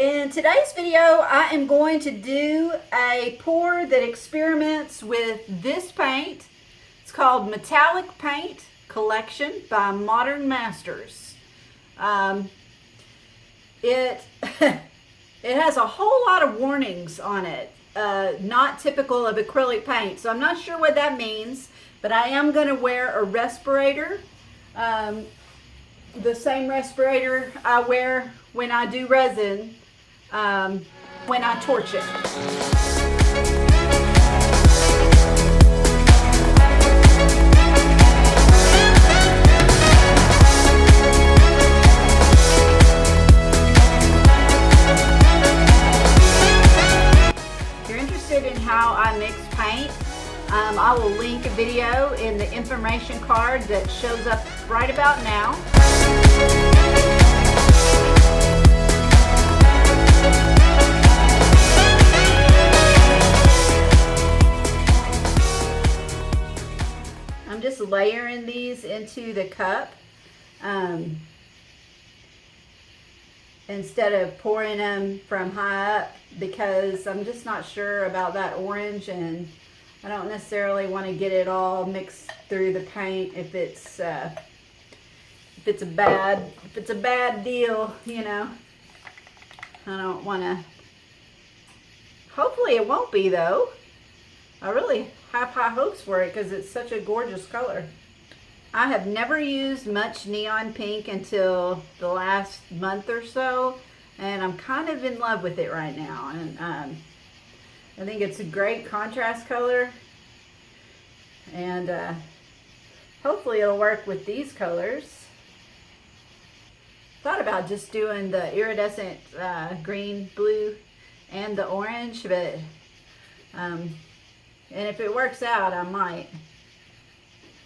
In today's video, I am going to do a pour that experiments with this paint. It's called Metallic Paint Collection by Modern Masters. It has a whole lot of warnings on it, not typical of acrylic paint. So I'm not sure what that means, but I am going to wear a respirator. The same respirator I wear when I do resin, when I torch it. If you're interested in how I mix paint, I will link a video in the information card that shows up right about now. I'm just layering these into the cup instead of pouring them from high up, because I'm just not sure about that orange, and I don't necessarily want to get it all mixed through the paint if it's a bad deal, you know. I don't want to. Hopefully it won't be, though. I really have high hopes for it because it's such a gorgeous color. I have never used much neon pink until the last month or so, and I'm kind of in love with it right now. And I think it's a great contrast color, and hopefully it'll work with these colors. Thought about just doing the iridescent green, blue, and the orange, but and if it works out, I might.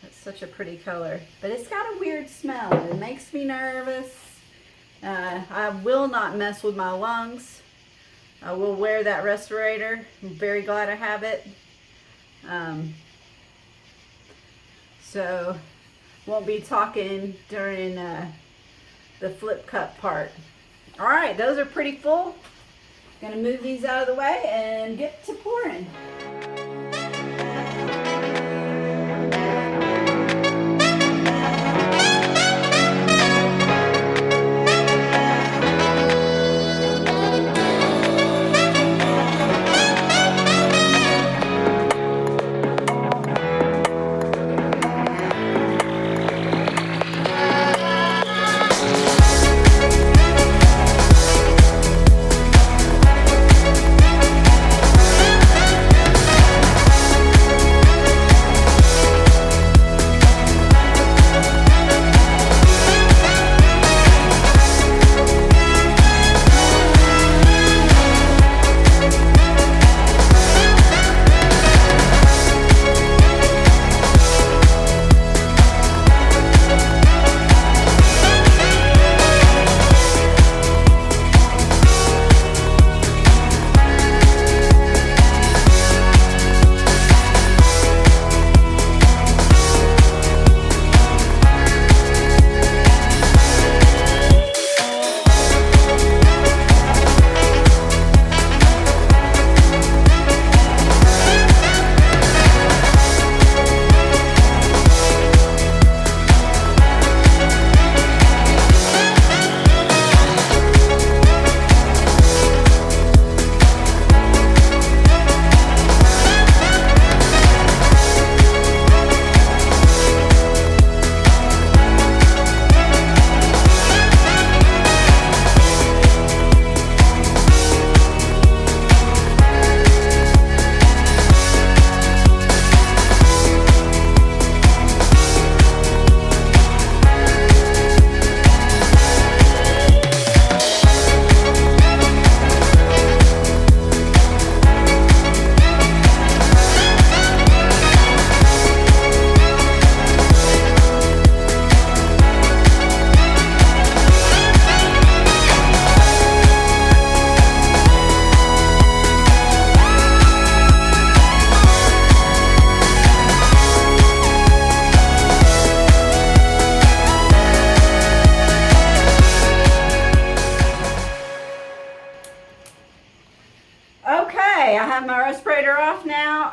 It's such a pretty color, but it's got a weird smell. It makes me nervous. I will not mess with my lungs. I will wear that respirator. I'm very glad I have it. So won't be talking during the flip cup part. All right, those are pretty full. Gonna move these out of the way and get to pouring.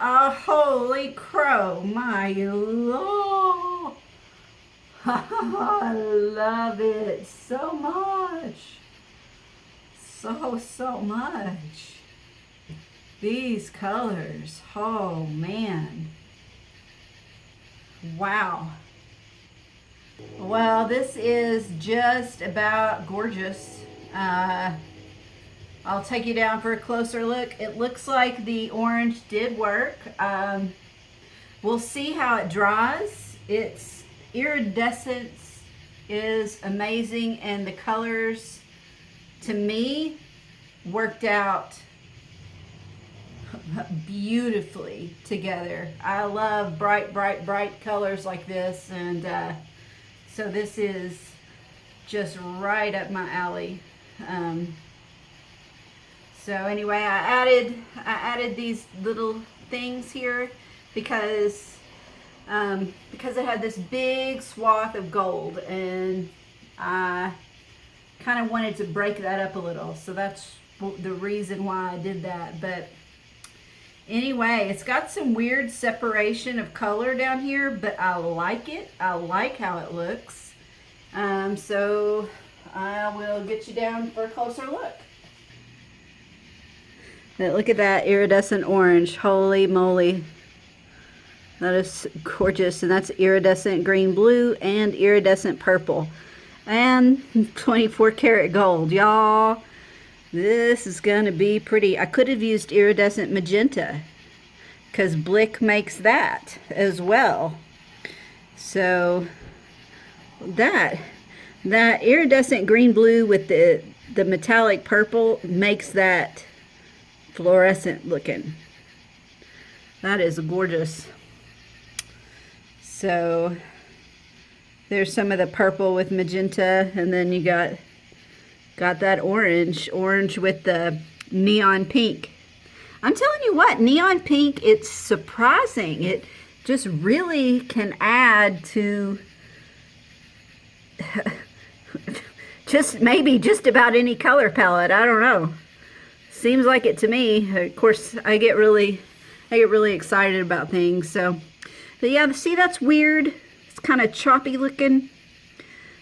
holy crow, my lord. I love it so much. So much. These colors, oh man. Wow. Well, this is just about gorgeous. I'll take you down for a closer look. It looks like the orange did work. We'll see how it dries. Its iridescence is amazing, and the colors, to me, worked out beautifully together. I love bright colors like this, and so this is just right up my alley. So anyway, I added these little things here because it had this big swath of gold, and I kind of wanted to break that up a little. So that's the reason why I did that. But anyway, it's got some weird separation of color down here, but I like it. I like how it looks. So I will get you down for a closer look. Now, look at that iridescent orange. Holy moly. That is gorgeous. And that's iridescent green blue and iridescent purple. And 24 karat gold. Y'all, this is going to be pretty. I could have used iridescent magenta, because Blick makes that as well. So that iridescent green blue with the metallic purple makes that fluorescent looking. That is gorgeous. So there's some of the purple with magenta, and then you got that orange with the neon pink. I'm telling you what, neon pink, it's surprising. It just really can add to maybe just about any color palette. I don't know. Seems like it to me. Of course, I get really excited about things. So, but yeah, see, that's weird. It's kind of choppy looking.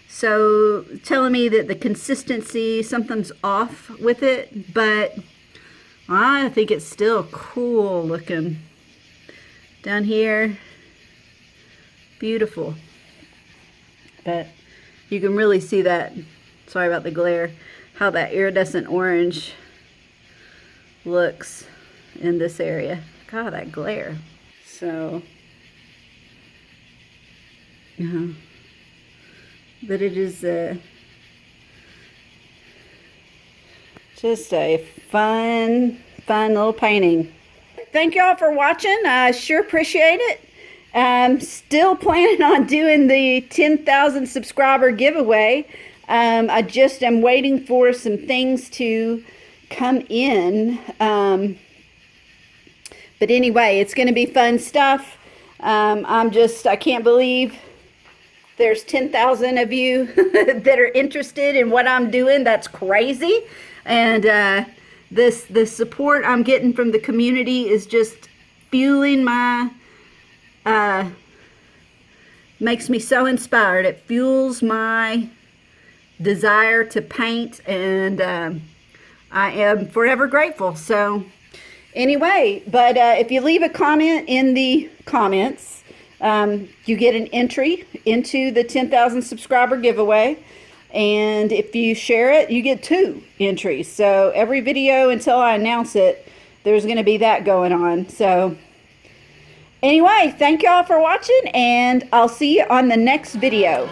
So, telling me that the consistency, something's off with it, but I think it's still cool looking. Down here, beautiful. But you can really see that, sorry about the glare, how that iridescent orange looks in this area. God, that glare. So, but it is just a fun little painting. Thank y'all for watching. I sure appreciate it. I'm still planning on doing the 10,000 subscriber giveaway. I just am waiting for some things to come in. But anyway, it's going to be fun stuff. I can't believe there's 10,000 of you that are interested in what I'm doing. That's crazy. And the support I'm getting from the community is just fueling my, makes me so inspired. It fuels my desire to paint, and I am forever grateful. So anyway, but if you leave a comment in the comments, you get an entry into the 10,000 subscriber giveaway. And if you share it, you get 2 entries. So every video until I announce it, there's going to be that going on. So anyway, thank y'all for watching, and I'll see you on the next video.